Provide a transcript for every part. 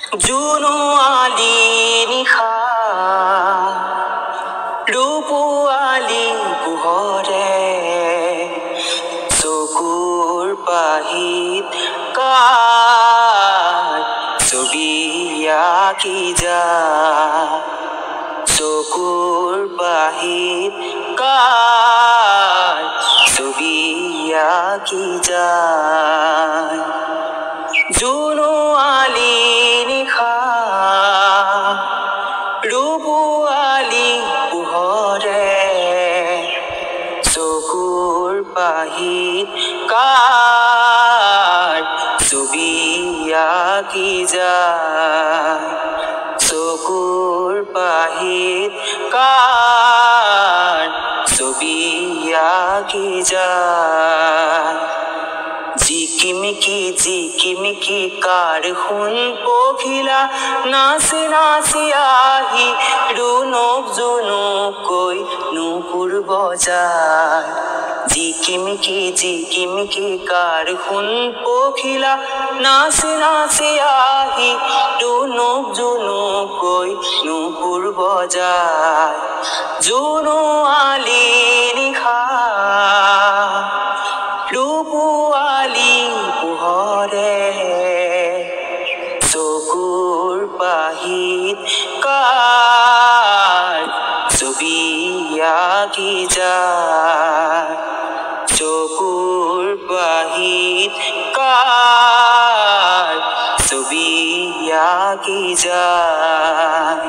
জুনুয়ালি নিশা ৰূপুৱালী পোহৰে চকুৰ পাহিত কাৰ ছবি আঁকি যায় চকুৰ পাহিত কাৰ ছবি আঁকি যায় জুনুৱালী নিশা ৰূপুৱালী পোহৰে চকুৰ পাহিত কাৰ ছবি আঁকি যায় চকুৰ পাহিত কাৰ ছবি আঁকি যায় জিকিমিকি কাৰ সোণ পখিলা নাচি নাচি আহি ৰুণক জুনুকৈ নুপুৰ বজায় জিকিমিকি কাৰ সোণ পখিলা নাচি নাচি আহি ৰুণক জুনুকৈ নুপুৰ বজায় জুনুৱালী নিশা ৰূপুৱালী পোহৰে চকুৰ পাহিত কাৰ ছবি আঁকি যায় চকুৰ পাহিত কাৰ ছবি আঁকি যায়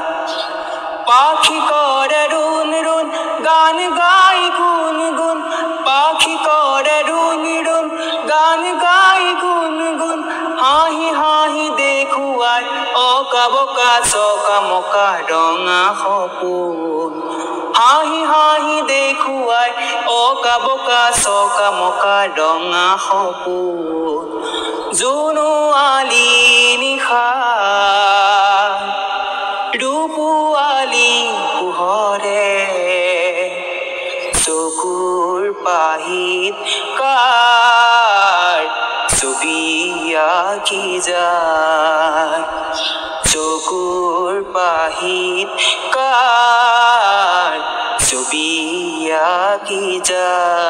পাখি কৰে ৰুণ ৰুণ গান গাই গুণ গুণ পাখি কৰে ৰুণ ৰুণ গান গাই গুণ গুণ হাঁহি হাঁহি দেখুৱাই অকা বকা চকা মকা ৰঙা সপোন হাঁহি হাঁহি দেখুৱাই অকা বকা চকা মকা ৰঙা সপোন জুনুৱালী নিশা ৰূপুৱালী পোহৰে চকুৰ পাহিত কাৰ ছবি আঁকি যায় চকুৰ পাহিত কাৰ ছবি আঁকি যায়